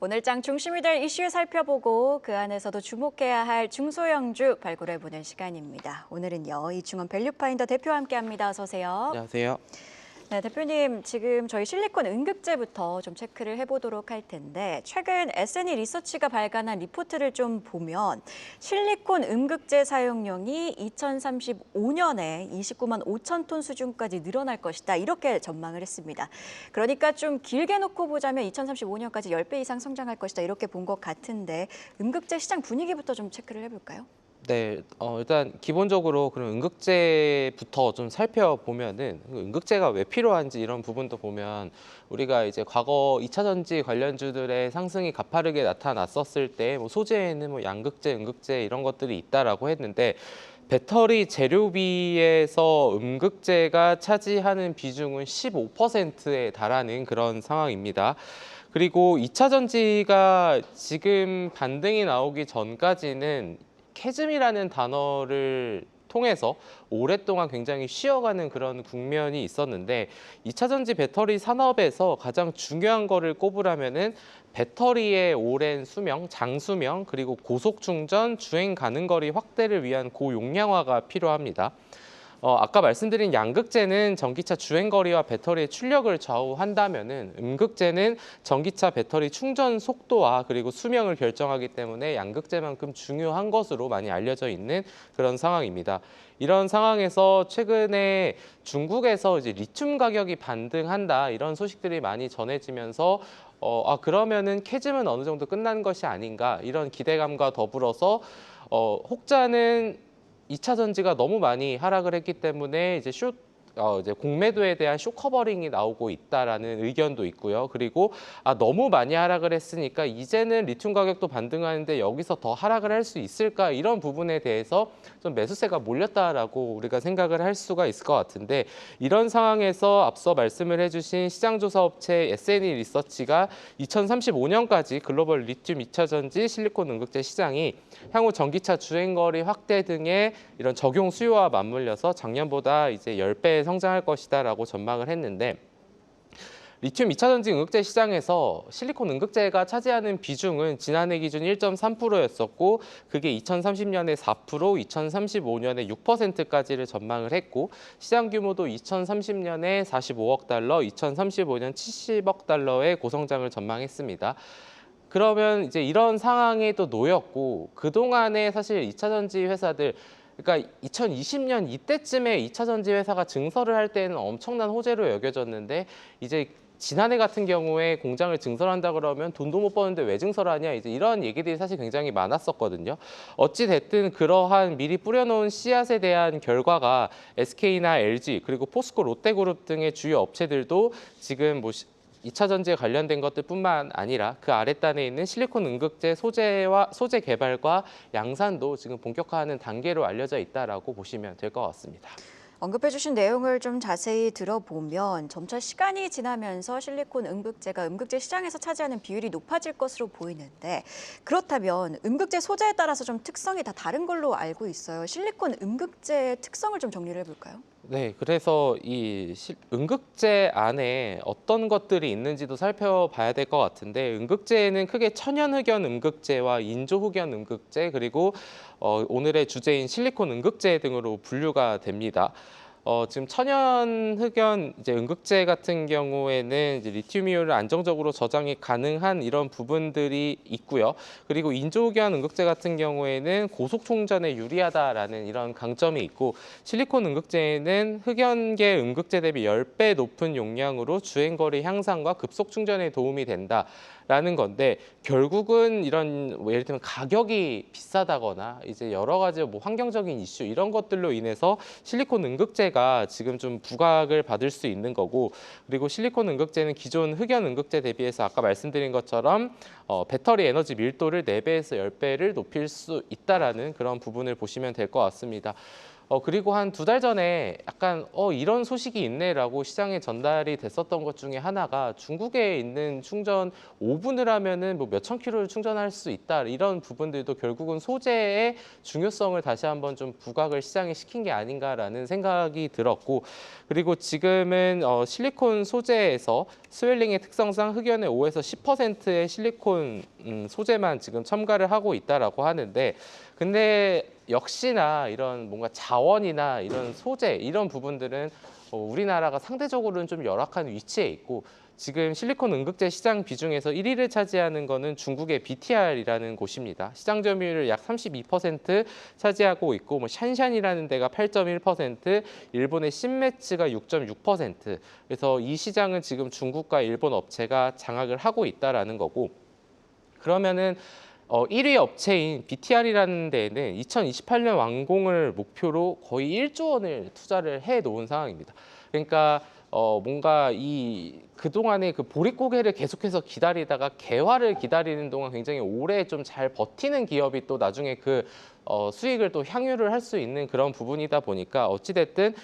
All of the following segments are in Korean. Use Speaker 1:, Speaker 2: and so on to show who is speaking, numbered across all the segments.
Speaker 1: 오늘 장 중심이 될 이슈 살펴보고 그 안에서도 주목해야 할 중소형주 발굴해보는 시간입니다. 오늘은요, 이충원 밸류파인더 대표와 함께합니다. 어서 오세요.
Speaker 2: 안녕하세요.
Speaker 1: 네, 대표님, 지금 저희 실리콘 음극재부터 좀 체크를 해보도록 할 텐데 최근 S&E 리서치가 발간한 리포트를 좀 보면 실리콘 음극재 사용량이 2035년에 29만 5천 톤 수준까지 늘어날 것이다. 이렇게 전망을 했습니다. 그러니까 좀 길게 놓고 보자면 2035년까지 10배 이상 성장할 것이다. 이렇게 본 것 같은데 음극재 시장 분위기부터 좀 체크를 해볼까요?
Speaker 2: 네, 일단 기본적으로 그럼 음극재부터 좀 살펴보면은 음극재가 왜 필요한지 이런 부분도 보면 우리가 이제 과거 2차 전지 관련주들의 상승이 가파르게 나타났었을 때 뭐 소재에는 뭐 양극재, 음극재 이런 것들이 있다라고 했는데 배터리 재료비에서 음극재가 차지하는 비중은 15%에 달하는 그런 상황입니다. 그리고 2차 전지가 지금 반등이 나오기 전까지는 캐즘이라는 단어를 통해서 오랫동안 굉장히 쉬어가는 그런 국면이 있었는데 2차 전지 배터리 산업에서 가장 중요한 거를 꼽으라면은 배터리의 오랜 수명, 장수명, 그리고 고속 충전, 주행 가능 거리 확대를 위한 고용량화가 필요합니다. 아까 말씀드린 양극재는 전기차 주행거리와 배터리의 출력을 좌우한다면은 음극재는 전기차 배터리 충전 속도와 그리고 수명을 결정하기 때문에 양극재만큼 중요한 것으로 많이 알려져 있는 그런 상황입니다. 이런 상황에서 최근에 중국에서 이제 리튬 가격이 반등한다 이런 소식들이 많이 전해지면서 그러면은 캐즘은 어느 정도 끝난 것이 아닌가 이런 기대감과 더불어서 혹자는 2차 전지가 너무 많이 하락을 했기 때문에 이제 공매도에 대한 숏 커버링이 나오고 있다라는 의견도 있고요. 그리고 너무 많이 하락을 했으니까 이제는 리튬 가격도 반등하는데 여기서 더 하락을 할 수 있을까 이런 부분에 대해서 좀 매수세가 몰렸다라고 우리가 생각을 할 수가 있을 것 같은데 이런 상황에서 앞서 말씀을 해주신 시장조사업체 S&E 리서치가 2035년까지 글로벌 리튬 2차 전지 실리콘 음극재 시장이 향후 전기차 주행거리 확대 등의 이런 적용 수요와 맞물려서 작년보다 이제 10배 성장할 것이다라고 전망을 했는데 리튬 2차 전지 음극재 시장에서 실리콘 음극재가 차지하는 비중은 지난해 기준 1.3%였었고 그게 2030년에 4%, 2035년에 6%까지를 전망을 했고 시장 규모도 2030년에 45억 달러, 2035년 70억 달러의 고성장을 전망했습니다. 그러면 이제 이런 상황에 또 놓였고 그동안에 사실 2차 전지 회사들 그러니까 2020년 이때쯤에 2차 전지 회사가 증설을 할 때는 엄청난 호재로 여겨졌는데 이제 지난해 같은 경우에 공장을 증설한다 그러면 돈도 못 버는데 왜 증설하냐 이제 이런 얘기들이 사실 굉장히 많았었거든요. 어찌 됐든 그러한 미리 뿌려놓은 씨앗에 대한 결과가 SK나 LG 그리고 포스코 롯데그룹 등의 주요 업체들도 지금 2차 전지에 관련된 것들뿐만 아니라 그 아랫단에 있는 실리콘 음극재 소재 개발과 양산도 지금 본격화하는 단계로 알려져 있다라고 보시면 될 것 같습니다.
Speaker 1: 언급해주신 내용을 좀 자세히 들어보면 점차 시간이 지나면서 실리콘 음극재가 음극재 시장에서 차지하는 비율이 높아질 것으로 보이는데 그렇다면 음극재 소재에 따라서 좀 특성이 다 다른 걸로 알고 있어요. 실리콘 음극재의 특성을 좀 정리를 해볼까요?
Speaker 2: 네, 그래서 이 음극재 안에 어떤 것들이 있는지도 살펴봐야 될 것 같은데 음극재에는 크게 천연흑연 음극재와 인조흑연 음극재 그리고 오늘의 주제인 실리콘 음극재 등으로 분류가 됩니다. 지금 천연 흑연 이제 음극재 같은 경우에는 이제 리튬이온을 안정적으로 저장이 가능한 이런 부분들이 있고요. 그리고 인조흑연 음극재 같은 경우에는 고속 충전에 유리하다라는 이런 강점이 있고 실리콘 음극재에는 흑연계 음극재 대비 10배 높은 용량으로 주행거리 향상과 급속 충전에 도움이 된다. 라는 건데 결국은 이런 뭐 예를 들면 가격이 비싸다거나 이제 여러 가지 뭐 환경적인 이슈 이런 것들로 인해서 실리콘 음극재가 지금 좀 부각을 받을 수 있는 거고 그리고 실리콘 음극재는 기존 흑연 음극재 대비해서 아까 말씀드린 것처럼 배터리 에너지 밀도를 4배에서 10배를 높일 수 있다라는 그런 부분을 보시면 될 것 같습니다. 그리고 한 2달 전에 약간 이런 소식이 있네라고 시장에 전달이 됐었던 것 중에 하나가 중국에 있는 충전 5분을 하면은 뭐 몇천 킬로를 충전할 수 있다. 이런 부분들도 결국은 소재의 중요성을 다시 한번 좀 부각을 시장에 시킨 게 아닌가라는 생각이 들었고, 그리고 지금은 실리콘 소재에서 스웰링의 특성상 흑연의 5에서 10%의 실리콘 소재만 지금 첨가를 하고 있다라고 하는데, 근데 역시나 이런 뭔가 자원이나 이런 소재 이런 부분들은 우리나라가 상대적으로는 좀 열악한 위치에 있고, 지금 실리콘 응급제 시장 비중에서 1위를 차지하는 거는 중국의 BTR이라는 곳입니다. 시장 점유율을 약 32% 차지하고 있고, 뭐 샨샨이라는 데가 8.1%, 일본의 신매츠가 6.6%. 그래서 이 시장은 지금 중국과 일본 업체가 장악을 하고 있다라는 거고, 그러면은 1위 업체인 BTR이라는 데에는 2028년 완공을 목표로 거의 1조 원을 투자를 해 놓은 상황입니다. 그러니까 뭔가 그동안에 그 보릿고개를 계속해서 기다리다가 개화를 기다리는 동안 굉장히 오래 좀 잘 버티는 기업이 또 나중에 그 수익을 또 향유를 할 수 있는 그런 부분이다 보니까 어찌됐든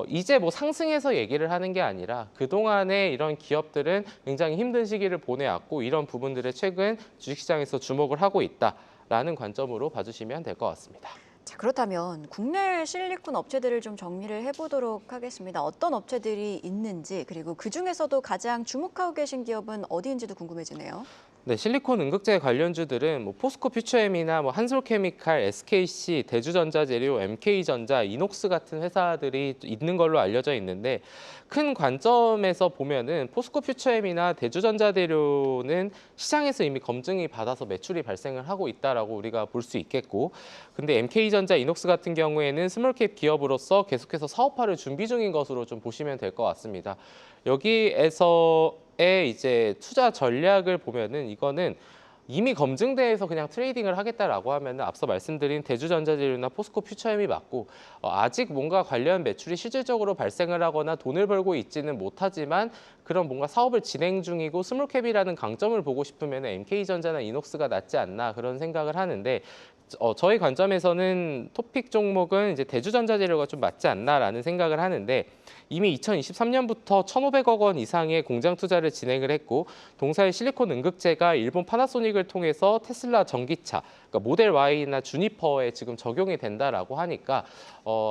Speaker 2: 이제 뭐 상승해서 얘기를 하는 게 아니라 그동안에 이런 기업들은 굉장히 힘든 시기를 보내왔고, 이런 부분들에 최근 주식시장에서 주목을 하고 있다라는 관점으로 봐주시면 될 것 같습니다.
Speaker 1: 자, 그렇다면 국내 실리콘 업체들을 좀 정리를 해보도록 하겠습니다. 어떤 업체들이 있는지, 그리고 그중에서도 가장 주목하고 계신 기업은 어디인지도 궁금해지네요.
Speaker 2: 네, 실리콘 응급제 관련주들은 뭐 포스코 퓨처엠이나 뭐 한솔케미칼, SKC, 대주전자재료, MK전자, 이녹스 같은 회사들이 있는 걸로 알려져 있는데, 큰 관점에서 보면은 포스코 퓨처엠이나 대주전자재료는 시장에서 이미 검증이 받아서 매출이 발생을 하고 있다라고 우리가 볼 수 있겠고, 근데 MK전자, 이녹스 같은 경우에는 스몰캡 기업으로서 계속해서 사업화를 준비 중인 것으로 좀 보시면 될 것 같습니다. 여기에서의 이제 투자 전략을 보면은 이거는 이미 검증돼서 그냥 트레이딩을 하겠다라고 하면 앞서 말씀드린 대주전자재료나 포스코 퓨처엠이 맞고, 아직 뭔가 관련 매출이 실질적으로 발생을 하거나 돈을 벌고 있지는 못하지만 그런 뭔가 사업을 진행 중이고 스몰캡이라는 강점을 보고 싶으면 MK전자나 이녹스가 낫지 않나 그런 생각을 하는데, 저희 관점에서는 토픽 종목은 이제 대주전자재료가 좀 맞지 않나라는 생각을 하는데, 이미 2023년부터 1,500억 원 이상의 공장 투자를 진행을 했고, 동사의 실리콘 응급제가 일본 파나소닉을 통해서 테슬라 전기차, 그러니까 모델 Y나 주니퍼에 지금 적용이 된다라고 하니까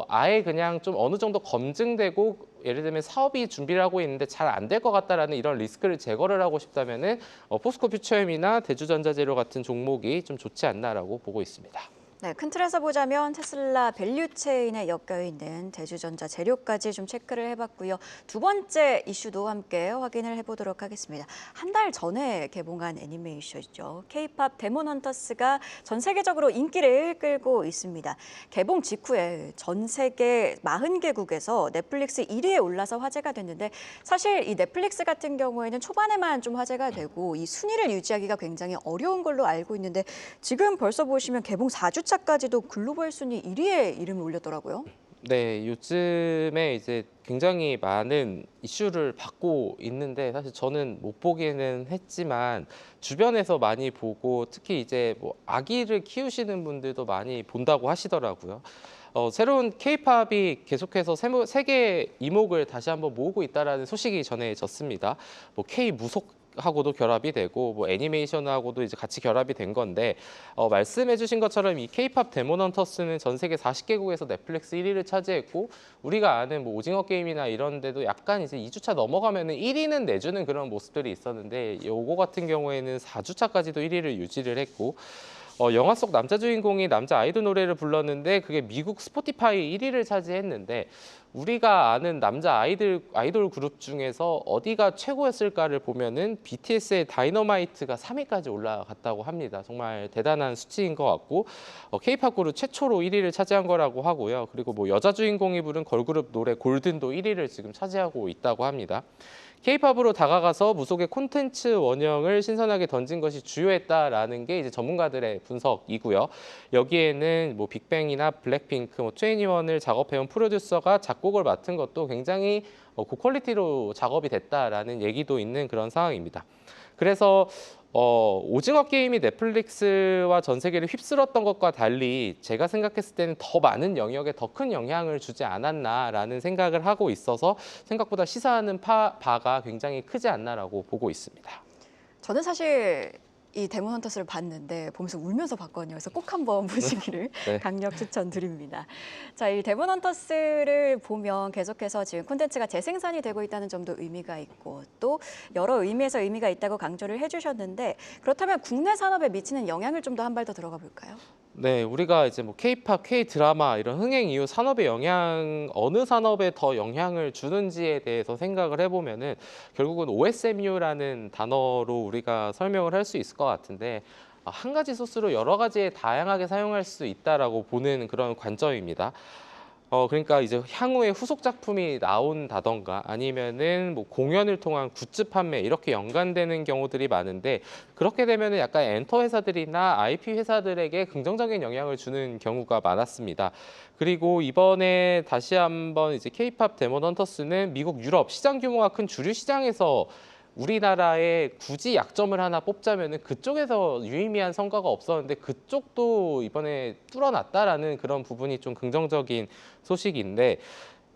Speaker 2: 아예 그냥 좀 어느 정도 검증되고, 예를 들면 사업이 준비를 하고 있는데 잘 안 될 것 같다라는 이런 리스크를 제거를 하고 싶다면은 포스코 퓨처엠이나 대주전자재료 같은 종목이 좀 좋지 않나라고 보고 있습니다.
Speaker 1: 네, 큰 틀에서 보자면 테슬라 밸류체인에 엮여 있는 대주전자 재료까지 좀 체크를 해봤고요. 두 번째 이슈도 함께 확인을 해보도록 하겠습니다. 한 달 전에 개봉한 애니메이션이죠. K-팝 데몬 헌터스가 전 세계적으로 인기를 끌고 있습니다. 개봉 직후에 전 세계 40개국에서 넷플릭스 1위에 올라서 화제가 됐는데, 사실 이 넷플릭스 같은 경우에는 초반에만 좀 화제가 되고 이 순위를 유지하기가 굉장히 어려운 걸로 알고 있는데, 지금 벌써 보시면 개봉 4주차까지도 글로벌 순위 1위에 이름을 올렸더라고요.
Speaker 2: 네, 요즘에 이제 굉장히 많은 이슈를 받고 있는데, 사실 저는 못 보기는 했지만 주변에서 많이 보고, 특히 이제 뭐 아기를 키우시는 분들도 많이 본다고 하시더라고요. 새로운 K-팝이 계속해서 세계 이목을 다시 한번 모으고 있다라는 소식이 전해졌습니다. 뭐 K-무속 하고도 결합이 되고 뭐 애니메이션하고도 이제 같이 결합이 된 건데, 말씀해주신 것처럼 이 K-팝 데몬 헌터스는 전 세계 40개국에서 넷플릭스 1위를 차지했고, 우리가 아는 뭐 오징어 게임이나 이런 데도 약간 이제 2주차 넘어가면은 1위는 내주는 그런 모습들이 있었는데, 요거 같은 경우에는 4주차까지도 1위를 유지를 했고, 영화 속 남자 주인공이 남자 아이돌 노래를 불렀는데 그게 미국 스포티파이 1위를 차지했는데, 우리가 아는 남자 아이돌 그룹 중에서 어디가 최고였을까를 보면은 BTS의 다이너마이트가 3위까지 올라갔다고 합니다. 정말 대단한 수치인 것 같고, K-팝 그룹 최초로 1위를 차지한 거라고 하고요. 그리고 뭐 여자 주인공이 부른 걸그룹 노래 골든도 1위를 지금 차지하고 있다고 합니다. K-팝으로 다가가서 무속의 콘텐츠 원형을 신선하게 던진 것이 주요했다라는 게 이제 전문가들의 분석이고요. 여기에는 뭐 빅뱅이나 블랙핑크, 뭐 2NE1을 작업해온 프로듀서가 작곡을 맡은 것도 굉장히 고퀄리티로 작업이 됐다라는 얘기도 있는 그런 상황입니다. 그래서 오징어 게임이 넷플릭스와 전 세계를 휩쓸었던 것과 달리 제가 생각했을 때는 더 많은 영역에 더 큰 영향을 주지 않았나라는 생각을 하고 있어서 생각보다 시사하는 바가 굉장히 크지 않나라고 보고 있습니다.
Speaker 1: 저는 사실 이 데몬 헌터스를 봤는데 보면서 울면서 봤거든요. 그래서 꼭 한번 보시기를
Speaker 2: 네.
Speaker 1: 강력 추천드립니다. 자, 이 데몬 헌터스를 보면 계속해서 지금 콘텐츠가 재생산이 되고 있다는 점도 의미가 있고 또 여러 의미에서 의미가 있다고 강조를 해주셨는데 그렇다면 국내 산업에 미치는 영향을 좀 더 한 발 더 들어가 볼까요?
Speaker 2: 네, 우리가 이제 뭐 K-팝, K-드라마 이런 흥행 이후 산업의 영향, 어느 산업에 더 영향을 주는지에 대해서 생각을 해보면은 결국은 OSMU라는 단어로 우리가 설명을 할 수 있을 것 같은데 한 가지 소스로 여러 가지에 다양하게 사용할 수 있다라고 보는 그런 관점입니다. 그러니까 이제 향후에 후속 작품이 나온다던가 아니면은 뭐 공연을 통한 굿즈 판매 이렇게 연관되는 경우들이 많은데 그렇게 되면은 약간 엔터 회사들이나 IP 회사들에게 긍정적인 영향을 주는 경우가 많았습니다. 그리고 이번에 다시 한번 이제 K-팝 데몬 헌터스는 미국, 유럽 시장 규모가 큰 주류 시장에서 우리나라에 굳이 약점을 하나 뽑자면은 그쪽에서 유의미한 성과가 없었는데 그쪽도 이번에 뚫어놨다라는 그런 부분이 좀 긍정적인 소식인데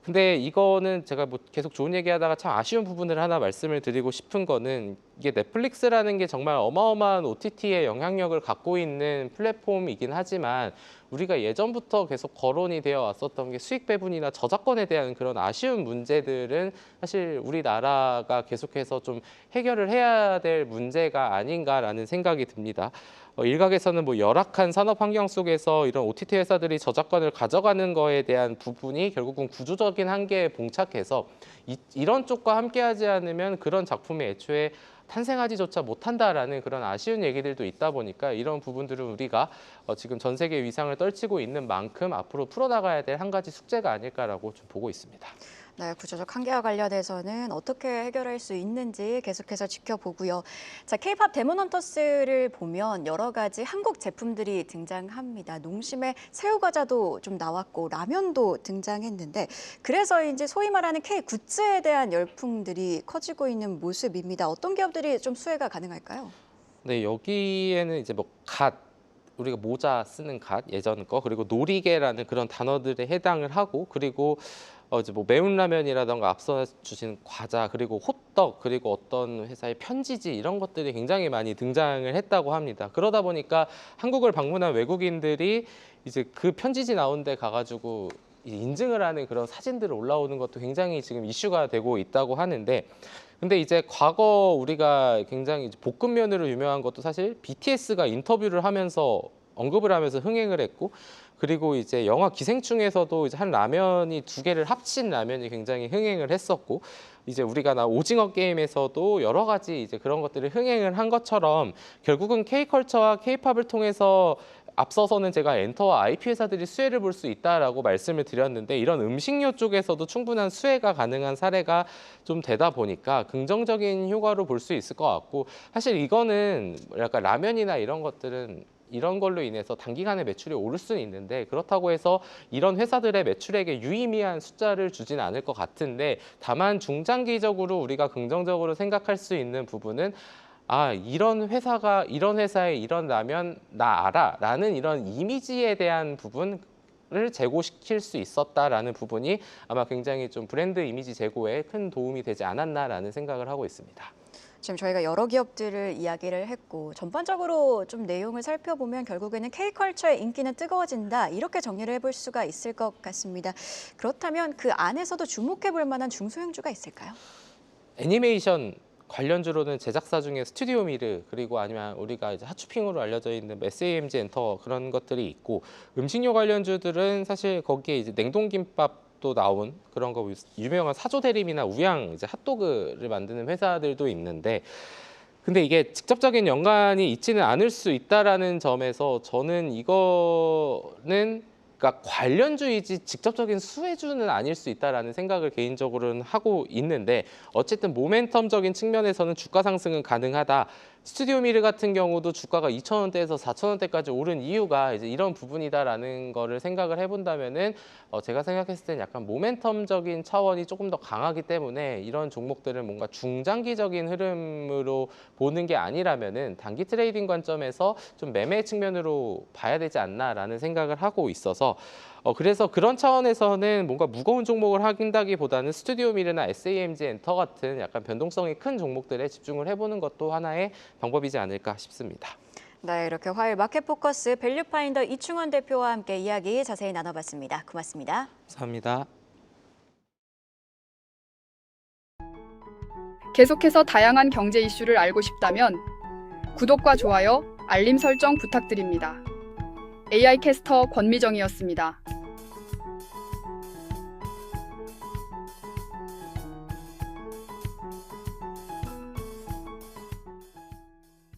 Speaker 2: 근데 이거는 제가 뭐 계속 좋은 얘기하다가 참 아쉬운 부분을 하나 말씀을 드리고 싶은 거는 이게 넷플릭스라는 게 정말 어마어마한 OTT의 영향력을 갖고 있는 플랫폼이긴 하지만 우리가 예전부터 계속 거론이 되어 왔었던 게 수익 배분이나 저작권에 대한 그런 아쉬운 문제들은 사실 우리나라가 계속해서 좀 해결을 해야 될 문제가 아닌가라는 생각이 듭니다. 일각에서는 뭐 열악한 산업 환경 속에서 이런 OTT 회사들이 저작권을 가져가는 거에 대한 부분이 결국은 구조적인 한계에 봉착해서 이런 쪽과 함께하지 않으면 그런 작품이 애초에 탄생하지조차 못한다라는 그런 아쉬운 얘기들도 있다 보니까 이런 부분들은 우리가 지금 전 세계 위상을 떨치고 있는 만큼 앞으로 풀어나가야 될 한 가지 숙제가 아닐까라고 좀 보고 있습니다.
Speaker 1: 네, 구조적 한계와 관련해서는 어떻게 해결할 수 있는지 계속해서 지켜보고요. 자, K-팝 데몬 헌터스를 보면 여러 가지 한국 제품들이 등장합니다. 농심의 새우과자도 좀 나왔고 라면도 등장했는데 그래서인지 소위 말하는 K 굿즈에 대한 열풍들이 커지고 있는 모습입니다. 어떤 기업들이 좀 수혜가 가능할까요?
Speaker 2: 네, 여기에는 이제 뭐 우리가 모자 쓰는 갓 예전 거 그리고 놀이개라는 그런 단어들에 해당을 하고 그리고 이제 뭐 매운 라면이라던가 앞서 주신 과자 그리고 호떡 그리고 어떤 회사의 편지지 이런 것들이 굉장히 많이 등장을 했다고 합니다. 그러다 보니까 한국을 방문한 외국인들이 이제 그 편지지 나온 데 가가지고 이제 인증을 하는 그런 사진들 올라오는 것도 굉장히 지금 이슈가 되고 있다고 하는데 근데 이제 과거 우리가 굉장히 이제 볶음면으로 유명한 것도 사실 BTS가 인터뷰를 하면서 언급을 하면서 흥행을 했고 그리고 이제 영화 기생충에서도 이제 한 라면이 두 개를 합친 라면이 굉장히 흥행을 했었고 이제 우리가 오징어 게임에서도 여러 가지 이제 그런 것들을 흥행을 한 것처럼 결국은 K컬처와 K팝을 통해서 앞서서는 제가 엔터와 IP 회사들이 수혜를 볼 수 있다라고 말씀을 드렸는데 이런 음식료 쪽에서도 충분한 수혜가 가능한 사례가 좀 되다 보니까 긍정적인 효과로 볼 수 있을 것 같고 사실 이거는 약간 라면이나 이런 것들은 이런 걸로 인해서 단기간에 매출이 오를 수는 있는데 그렇다고 해서 이런 회사들의 매출액에 유의미한 숫자를 주진 않을 것 같은데 다만 중장기적으로 우리가 긍정적으로 생각할 수 있는 부분은 이런 회사에 이런 라면 나 알아 라는 이런 이미지에 대한 부분을 제고시킬 수 있었다라는 부분이 아마 굉장히 좀 브랜드 이미지 제고에 큰 도움이 되지 않았나라는 생각을 하고 있습니다.
Speaker 1: 지금 저희가 여러 기업들을 이야기를 했고 전반적으로 좀 내용을 살펴보면 결국에는 K컬처의 인기는 뜨거워진다 이렇게 정리를 해볼 수가 있을 것 같습니다. 그렇다면 그 안에서도 주목해 볼 만한 중소형주가 있을까요?
Speaker 2: 애니메이션 관련주로는 제작사 중에 스튜디오 미르 그리고 아니면 우리가 이제 핫쇼핑으로 알려져 있는 SAMG 엔터 그런 것들이 있고 음식료 관련주들은 사실 거기에 이제 냉동김밥도 나온 그런 거 유명한 사조 대림이나 우양 이제 핫도그를 만드는 회사들도 있는데 근데 이게 직접적인 연관이 있지는 않을 수 있다라는 점에서 저는 이거는 그러니까 관련주이지 직접적인 수혜주는 아닐 수 있다라는 생각을 개인적으로는 하고 있는데 어쨌든 모멘텀적인 측면에서는 주가 상승은 가능하다. 스튜디오 미르 같은 경우도 주가가 2,000원대에서 4,000원대까지 오른 이유가 이제 이런 부분이다라는 거를 생각을 해본다면은 제가 생각했을 때는 약간 모멘텀적인 차원이 조금 더 강하기 때문에 이런 종목들은 뭔가 중장기적인 흐름으로 보는 게 아니라면은 단기 트레이딩 관점에서 좀 매매 측면으로 봐야 되지 않나라는 생각을 하고 있어서 그래서 그런 차원에서는 뭔가 무거운 종목을 한다기보다는 스튜디오 미르나 SAMG 엔터 같은 약간 변동성이 큰 종목들에 집중을 해보는 것도 하나의 방법이지 않을까 싶습니다.
Speaker 1: 네, 이렇게 화요일 마켓 포커스 밸류파인더 이충원 대표와 함께 이야기 자세히 나눠봤습니다. 고맙습니다.
Speaker 2: 감사합니다.
Speaker 3: 계속해서 다양한 경제 이슈를 알고 싶다면 구독과 좋아요, 알림 설정 부탁드립니다. AI 캐스터 권미정이었습니다.